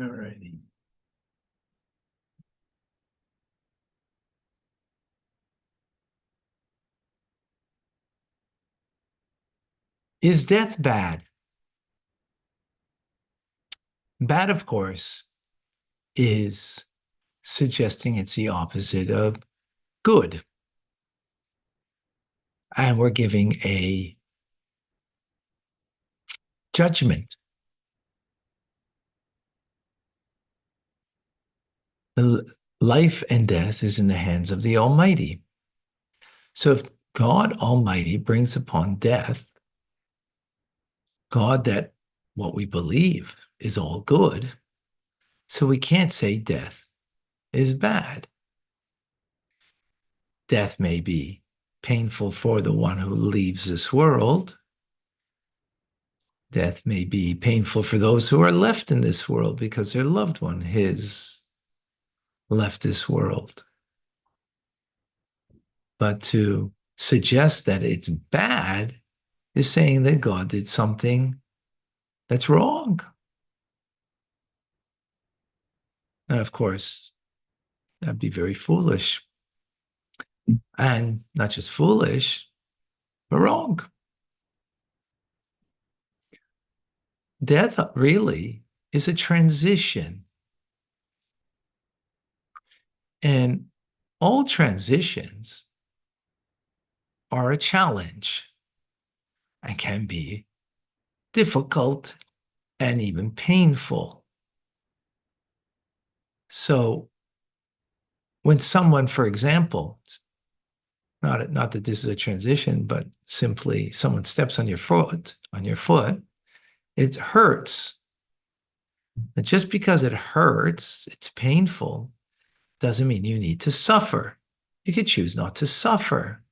All righty. Is death bad? Bad, of course, is suggesting it's the opposite of good. And we're giving a judgment. Life and death is in the hands of the Almighty. So if God Almighty brings upon death, God that what we believe is all good, so we can't say death is bad. Death may be painful for the one who leaves this world. Death may be painful for those who are left in this world because their loved one has left this world. But to suggest that it's bad is saying that God did something that's wrong. And of course, that'd be very foolish. And not just foolish, but wrong. Death really is a transition. And all transitions are a challenge and can be difficult and even painful. So when someone, for example, not that this is a transition, but simply someone steps on your foot, it hurts. But just because it hurts, it's painful, doesn't mean you need to suffer. You could choose not to suffer.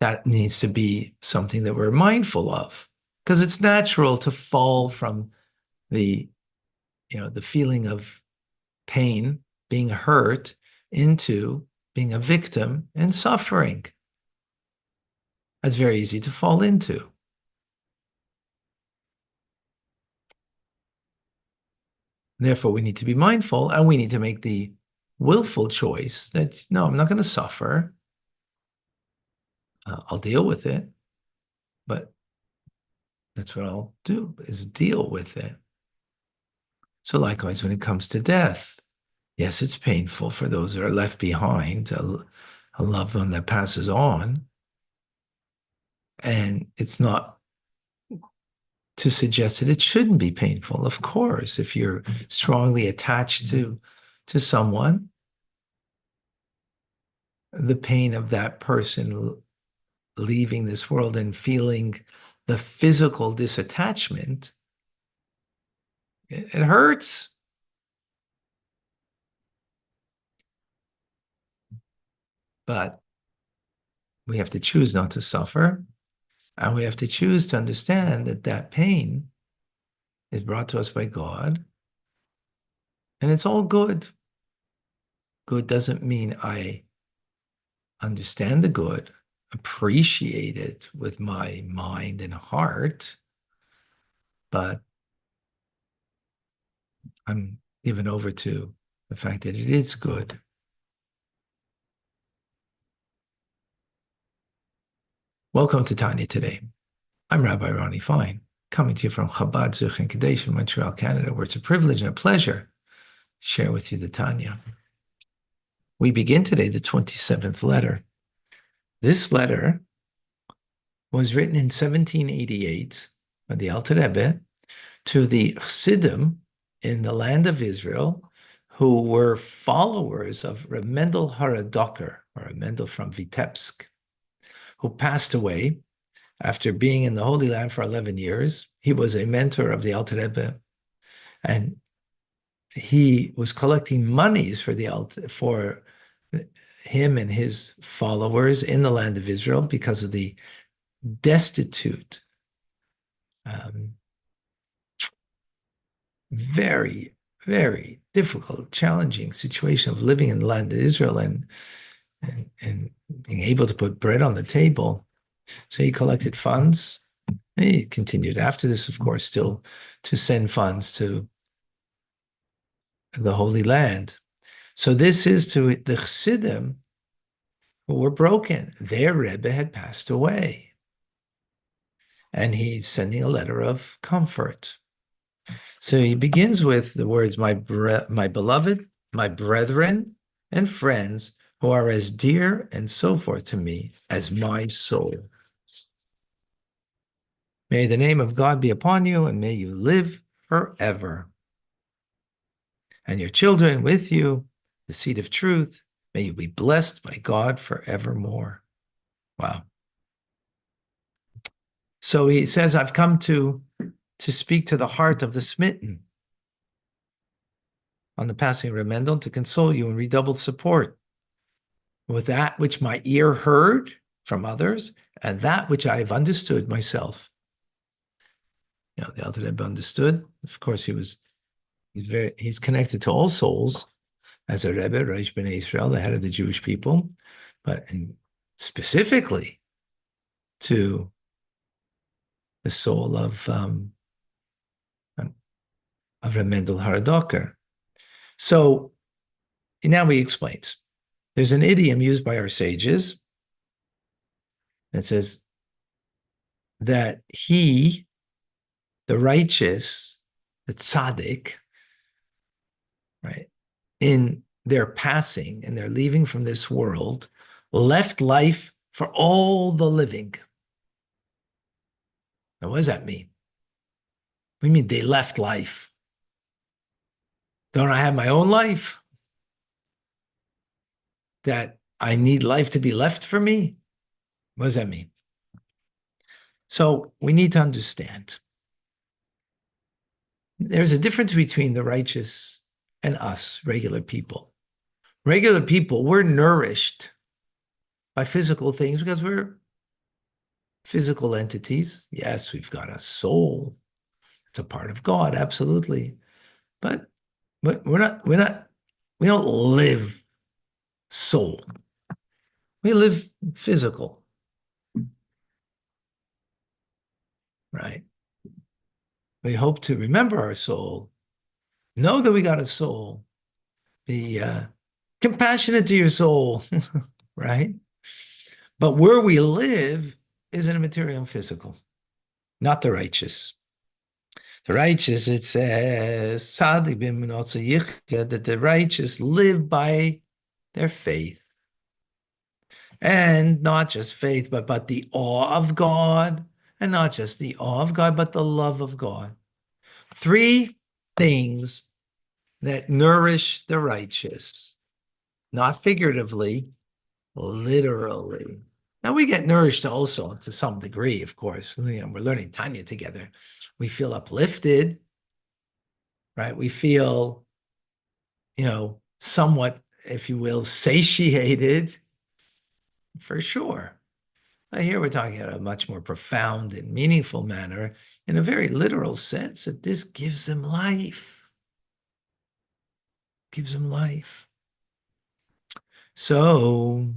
That needs to be something that we're mindful of, because it's natural to fall from the, the feeling of pain, being hurt, into being a victim and suffering. That's very easy to fall into. Therefore, we need to be mindful and we need to make the willful choice that, no, I'm not going to suffer. I'll deal with it, but that's what I'll do, is deal with it. So likewise, when it comes to death, yes, it's painful for those that are left behind, a loved one that passes on. And it's not to suggest that it shouldn't be painful. Of course, if you're strongly attached to someone, the pain of that person leaving this world and feeling the physical disattachment, it hurts. But we have to choose not to suffer, and we have to choose to understand that that pain is brought to us by God, and it's all good. Good doesn't mean I understand the good, appreciate it with my mind and heart, but I'm given over to the fact that it is good. Welcome to Tanya Today. I'm Rabbi Ronnie Fine, coming to you from Chabad Zuch and Kadesh in Montreal, Canada, where it's a privilege and a pleasure to share with you the Tanya. We begin today the 27th letter. This letter was written in 1788 by the Alter Rebbe to the Chassidim in the land of Israel, who were followers of Reb Mendel Haradoker, or Reb Mendel from Vitebsk, who passed away after being in the Holy Land for 11 years. He was a mentor of the Alter Rebbe, and he was collecting monies for for him and his followers in the land of Israel because of the destitute, very, very difficult, challenging situation of living in the land of Israel and being able to put bread on the table. So he collected funds And he continued after this, of course, still to send funds to the Holy Land. So this is to the Chassidim who were broken. Their Rebbe had passed away. And he's sending a letter of comfort. So he begins with the words, my beloved, my brethren and friends who are as dear and so forth to me as my soul. May the name of God be upon you and may you live forever. And your children with you, the seed of truth, may you be blessed by God forevermore. Wow. So he says, I've come to speak to the heart of the smitten on the passing of Reb Mendel, to console you and redouble support with that which my ear heard from others and that which I have understood myself. You know, the Alter Rebbe understood. Of course, he's connected to all souls as a Rebbe, Reish Bnei Israel, the head of the Jewish people, but specifically to the soul of Reb Mendel Haradoker. So now he explains. There's an idiom used by our sages that says that he, the righteous, the tzaddik, right, in their passing and their leaving from this world, left life for all the living. Now, what does that mean? What do you mean they left life? Don't I have my own life? That I need life to be left for me? What does that mean? So we need to understand there's a difference between the righteous and us, regular people. Regular people, we're nourished by physical things because we're physical entities. Yes, we've got a soul. It's a part of God, absolutely. But we don't live soul. We live physical, right? We hope to remember our soul, know that we got a soul, be compassionate to your soul, right? But where we live is in a material and physical, not the righteous. The righteous, it says, that the righteous live by their faith. And not just faith, but the awe of God. And not just the awe of God, but the love of God. Three things that nourish the righteous, not figuratively, literally. Now we get nourished also to some degree, of course. You know, we're learning Tanya together. We feel uplifted, right? We feel, you know, somewhat, if you will, satiated, for sure. But here we're talking about a much more profound and meaningful manner, in a very literal sense, that this gives them life. Gives them life. So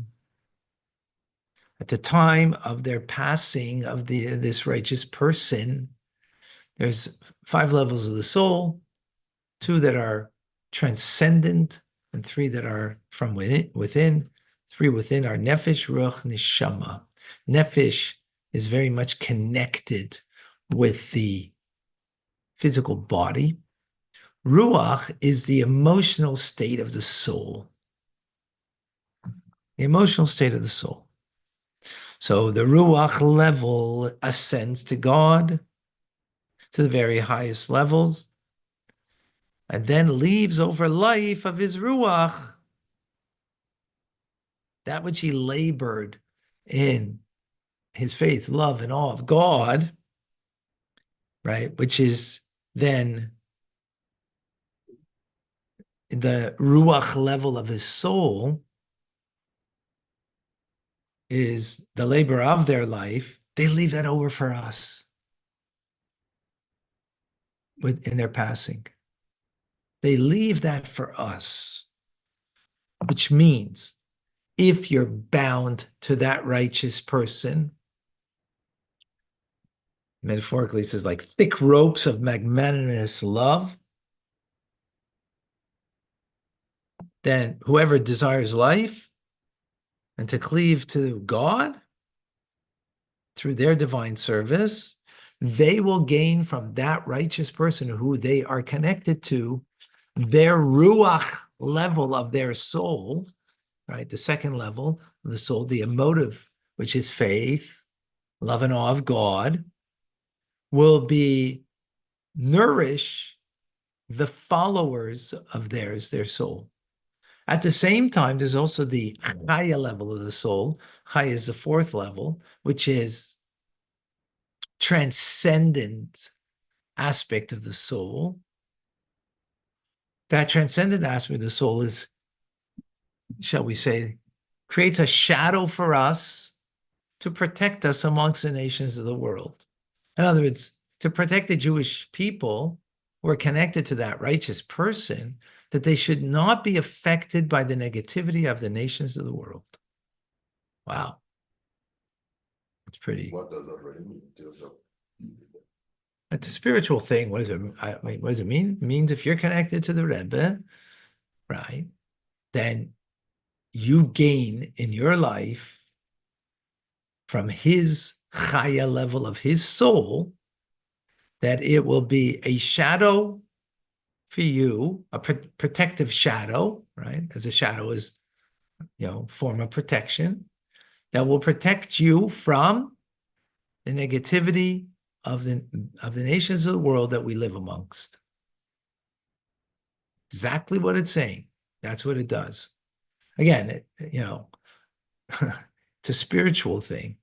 at the time of their passing of this righteous person, there's 5 levels of the soul, 2 that are transcendent, and 3 that are from within. 3 within are nefesh, ruach, neshama. Nefesh is very much connected with the physical body. Ruach is the emotional state of the soul. The emotional state of the soul. So the Ruach level ascends to God, to the very highest levels, and then leaves over life of his Ruach, that which he labored in his faith, love, and awe of God, right? Which is then the Ruach level of his soul, is the labor of their life. They leave that over for us in their passing. They leave that for us, which means if you're bound to that righteous person, Metaphorically, it says like thick ropes of magnanimous love. Then whoever desires life and to cleave to God through their divine service, they will gain from that righteous person who they are connected to their ruach level of their soul, right? The second level of the soul, the emotive, which is faith, love and awe of God, will be nourish the followers of theirs, their soul. At the same time, there's also the chaya level of the soul. Chaya is the fourth level, which is transcendent aspect of the soul. That transcendent aspect of the soul is, shall we say, creates a shadow for us to protect us amongst the nations of the world. In other words, to protect the Jewish people who are connected to that righteous person, that they should not be affected by the negativity of the nations of the world. Wow. It's pretty. What does that really mean? It's a spiritual thing. What does it mean? It means if you're connected to the Rebbe, right, then you gain in your life from his chaya level of his soul, that it will be a shadow for you, a protective shadow, right? As a shadow is, form of protection that will protect you from the negativity of the nations of the world that we live amongst. Exactly what it's saying. That's what it does. Again, it's a spiritual thing.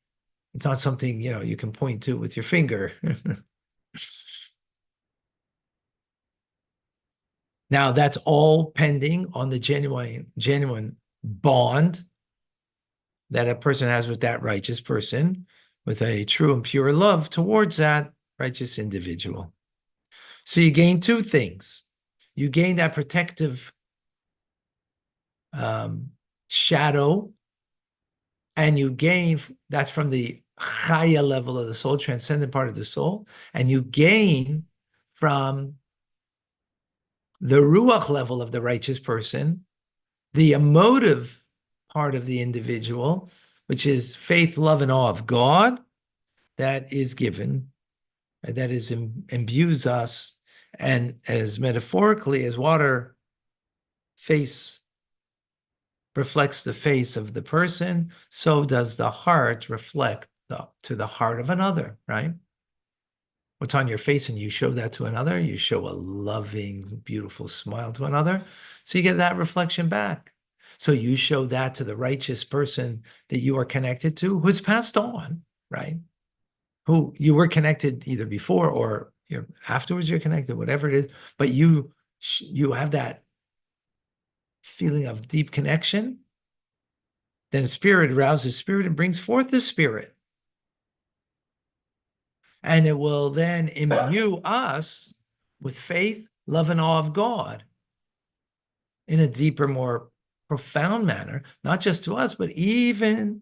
It's not something, you can point to with your finger. Now, that's all pending on the genuine bond that a person has with that righteous person, with a true and pure love towards that righteous individual. So you gain two things. You gain that protective shadow, and you gain, that's from the chaya level of the soul, transcendent part of the soul, and you gain from the ruach level of the righteous person, the emotive part of the individual, which is faith, love, and awe of God, that is given, that is imbues us, and as metaphorically as water face reflects the face of the person, so does the heart reflect to the heart of another, right? What's on your face and you show that to another, you show a loving, beautiful smile to another, so you get that reflection back. So you show that to the righteous person that you are connected to, who's passed on, right? Who you were connected either before or afterwards you're connected, whatever it is, but you have that feeling of deep connection. Then spirit arouses spirit and brings forth the spirit. And it will then imbue us with faith, love, and awe of God in a deeper, more profound manner, not just to us, but even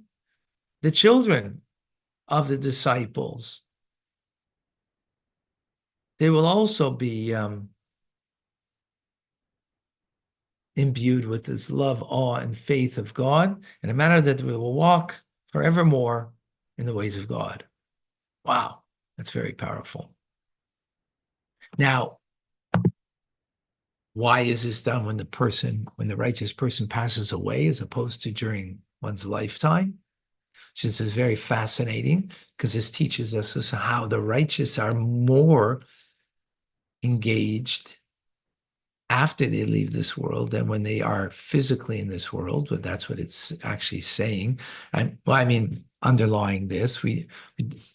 the children of the disciples. They will also be imbued with this love, awe, and faith of God in a manner that we will walk forevermore in the ways of God. Wow, that's very powerful. Now, why is this done when the righteous person passes away as opposed to during one's lifetime? Which is very fascinating because this teaches us as how the righteous are more engaged after they leave this world than when they are physically in this world, but that's what it's actually saying. And underlying this,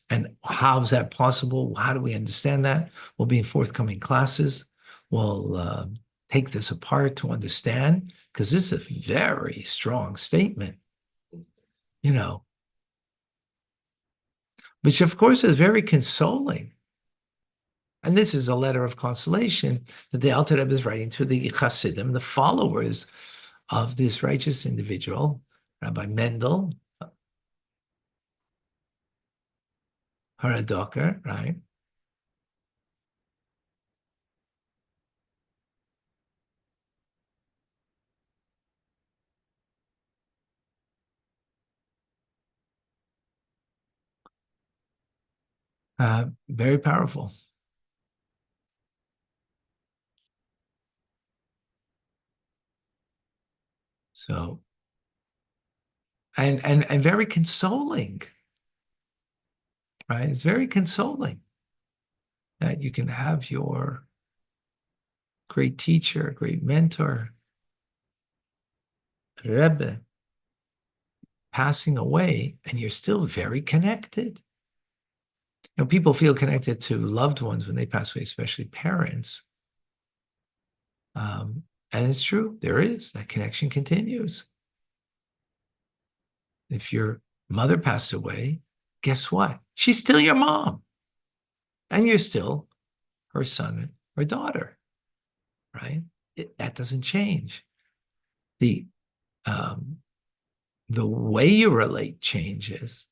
and how's that possible? How do we understand that? We'll be in forthcoming classes. We'll take this apart to understand, because this is a very strong statement, which of course is very consoling. And this is a letter of consolation that the Alter Rebbe is writing to the Hasidim, the followers of this righteous individual, Rabbi Mendel, Haradoker, right? Very powerful. So, and very consoling, right? It's very consoling that you can have your great teacher, great mentor, Rebbe, passing away, and you're still very connected. You know, people feel connected to loved ones when they pass away, especially parents. Um, and it's true, there is that connection continues. If your mother passed away, guess what? She's still your mom, and you're still her son or daughter, right? That doesn't change. The um, the way you relate changes,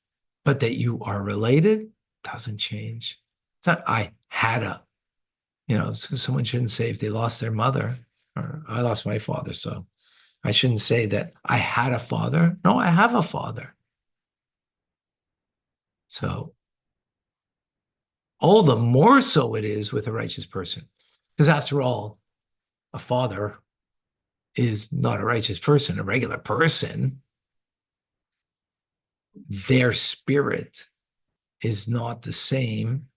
but that you are related doesn't change. It's not I had a, so someone shouldn't say if they lost their mother or I lost my father, so I shouldn't say that I had a father. No, I have a father. So all the more so it is with a righteous person. Because after all, a father is not a righteous person, a regular person. Their spirit is not the same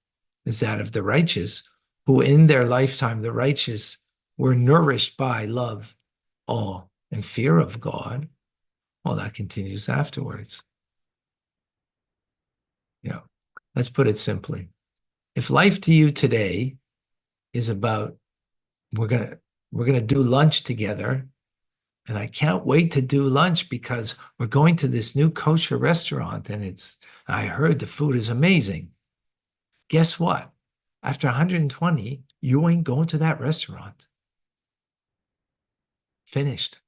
as that of the righteous, who in their lifetime, the righteous were nourished by love, awe, and fear of God. Well, that continues afterwards. You know, let's put it simply. If life to you today is about we're gonna we're gonna do lunch together, and I can't wait to do lunch because we're going to this new kosher restaurant, and I heard the food is amazing. Guess what? After 120, you ain't going to that restaurant. Finished.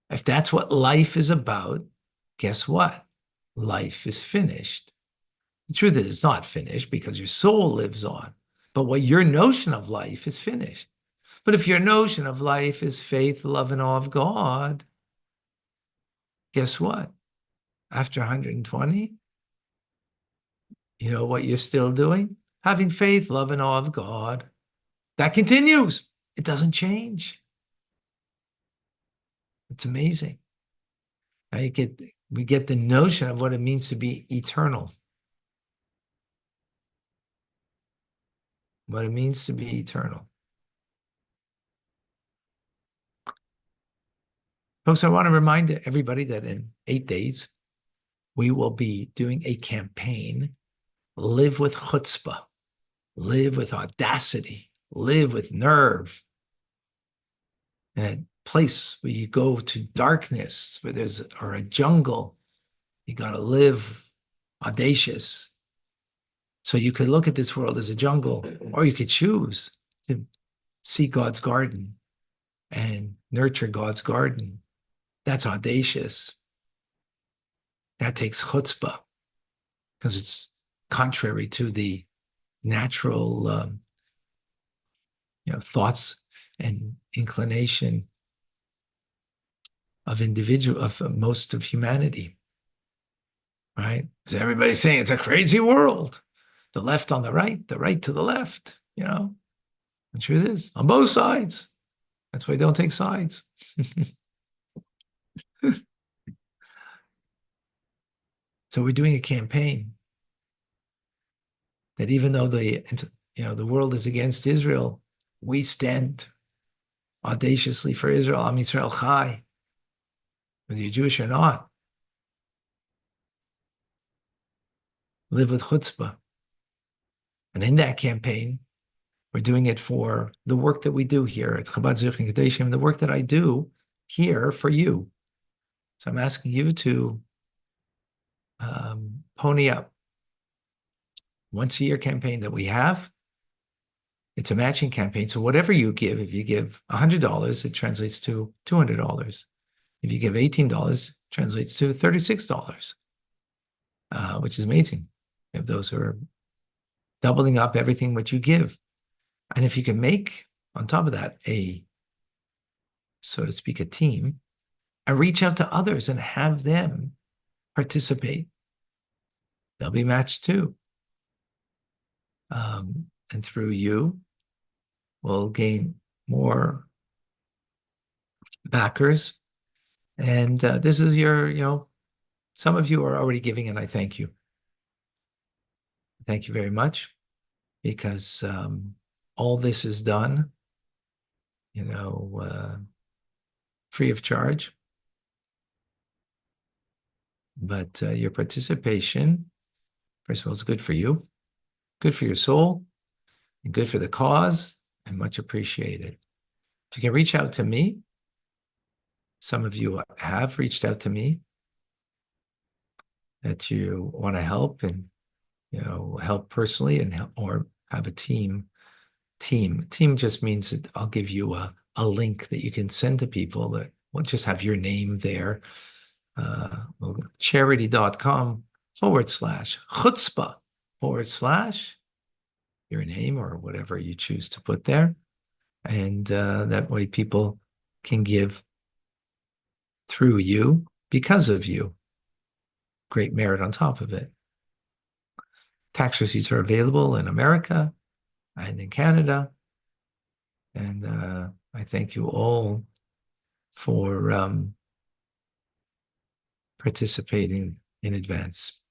If that's what life is about, guess what? Life is finished. The truth is, it's not finished because your soul lives on. But what your notion of life is finished. But if your notion of life is faith, love, and awe of God, guess what? After 120, you know what you're still doing? Having faith, love, and awe of God. That continues. It doesn't change. It's amazing. Now we get the notion of what it means to be eternal, what it means to be eternal. Folks, I want to remind everybody that in 8 days, we will be doing a campaign, Live with Chutzpah, live with audacity, live with nerve, in a place where you go to darkness, where or a jungle, you got to live audacious. So you could look at this world as a jungle, or you could choose to see God's garden and nurture God's garden. That's audacious. That takes chutzpah because it's contrary to the natural, thoughts and inclination of most of humanity, right? Because everybody's saying it's a crazy world. The left on the right to the left, The truth is, on both sides. That's why they don't take sides. So we're doing a campaign that even though the world is against Israel, we stand audaciously for Israel. Am Yisrael Chai, whether you're Jewish or not. Live with chutzpah. And in that campaign, we're doing it for the work that we do here at Chabad Zichron Kadeshim, the work that I do here for you. So I'm asking you to pony up. Once a year campaign that we have, it's a matching campaign. So whatever you give, if you give $100, it translates to $200. If you give $18, it translates to $36, which is amazing. If those are doubling up everything what you give. And if you can make, on top of that, so to speak, a team, and reach out to others and have them participate, they'll be matched too. And through you, we'll gain more backers. And this is some of you are already giving, and I thank you. Thank you very much, because all this is done, free of charge. But your participation, first of all, is good for you, good for your soul, and good for the cause, and much appreciated. If you can reach out to me, some of you have reached out to me that you want to help and help personally or have a team. Team just means that I'll give you a link that you can send to people that will just have your name there. charity.com/chutzpah/ your name or whatever you choose to put there. And that way people can give through you, because of you. Great merit on top of it. Tax receipts are available in America and in Canada. And I thank you all for participating in advance.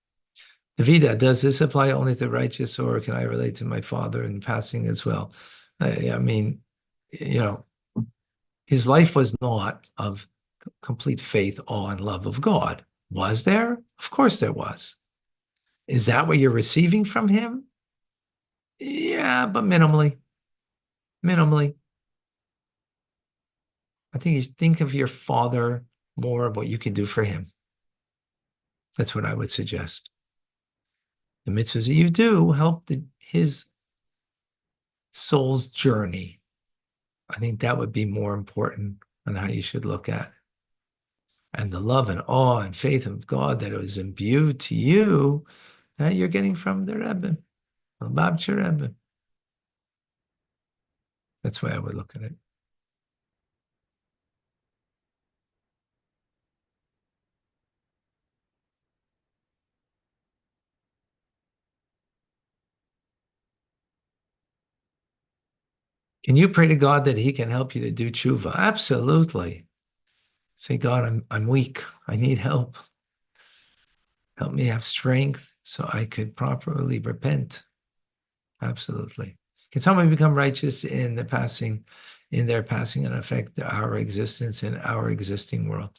Vida, does this apply only to righteous, or can I relate to my father in passing as well? I mean, his life was not of complete faith, awe, and love of God. Was there? Of course there was. Is that what you're receiving from him? Yeah, but minimally. Minimally. I think you think of your father more of what you can do for him. That's what I would suggest. The mitzvahs that you do help his soul's journey. I think that would be more important on how you should look at it. And the love and awe and faith of God that is imbued to you, that you're getting from the Rebbe, the Lubavitcher Rebbe. That's the way I would look at it. Can you pray to God that he can help you to do tshuva? Absolutely. Say, God, I'm weak. I need help. Help me have strength so I could properly repent. Absolutely. Can someone become righteous in their passing and affect our existence in our existing world?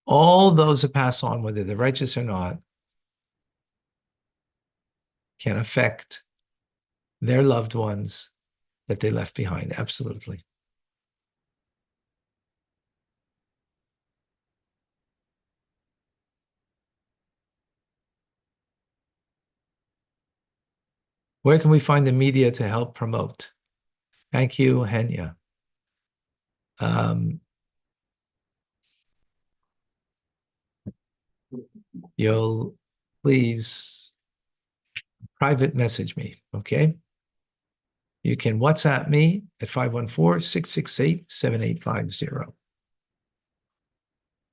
All those that pass on, whether they're righteous or not, can affect their loved ones that they left behind. Absolutely. Where can we find the media to help promote? Thank you, Henya. You'll please private message me, okay? You can WhatsApp me at 514-668-7850.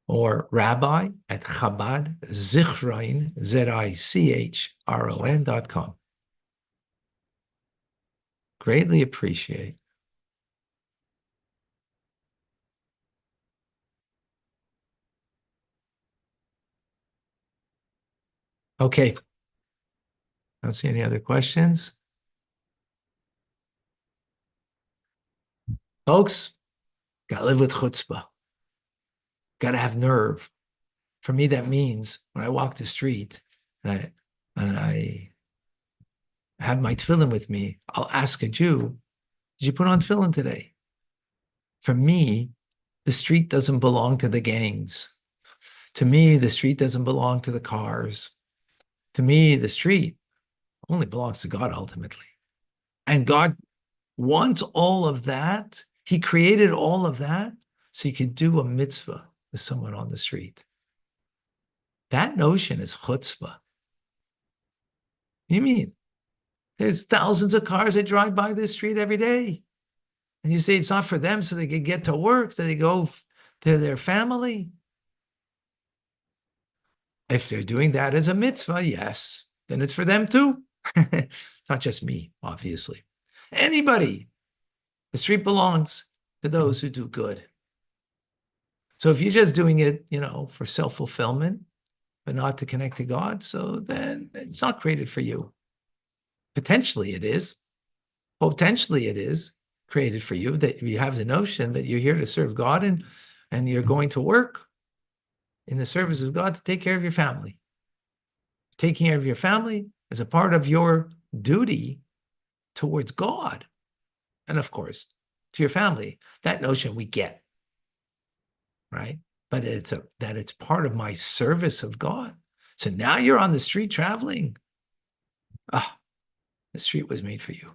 Or rabbi at Chabad Zichron, ZICHRON.com. Greatly appreciate. Okay. I don't see any other questions. Folks, gotta live with chutzpah. Gotta have nerve. For me, that means when I walk the street and I have my tefillin with me, I'll ask a Jew, did you put on tefillin today? For me, the street doesn't belong to the gangs. To me, the street doesn't belong to the cars. To me, the street only belongs to God ultimately. And God wants all of that. He created all of that so you could do a mitzvah with someone on the street. That notion is chutzpah. You mean there's thousands of cars that drive by this street every day? And you say it's not for them so they can get to work, so they go to their family? If they're doing that as a mitzvah, yes, then it's for them too. It's not just me, obviously. Anybody. The street belongs to those who do good. So if you're just doing it, for self-fulfillment, but not to connect to God, so then it's not created for you. Potentially it is. Potentially it is created for you, that you have the notion that you're here to serve God, and you're going to work in the service of God to take care of your family. Taking care of your family is a part of your duty towards God. And of course, to your family. That notion we get, right? But that it's part of my service of God. So now you're on the street traveling. The street was made for you.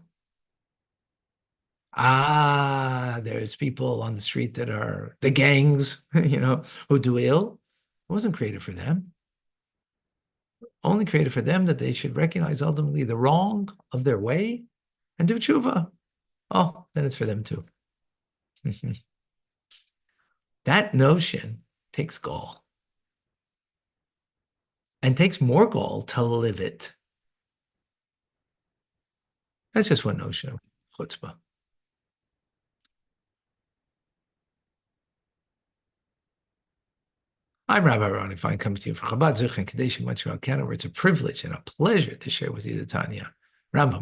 There's people on the street that are the gangs, who do ill. It wasn't created for them. Only created for them that they should recognize ultimately the wrong of their way and do tshuva. Oh, then it's for them too. That notion takes gall, and takes more gall to live it. That's just one notion of chutzpah. I'm Rabbi Ronnie Fine, coming to you from Chabad Zuch and Kadesh in Montreal, Canada, where it's a privilege and a pleasure to share with you the Tanya. Rambam.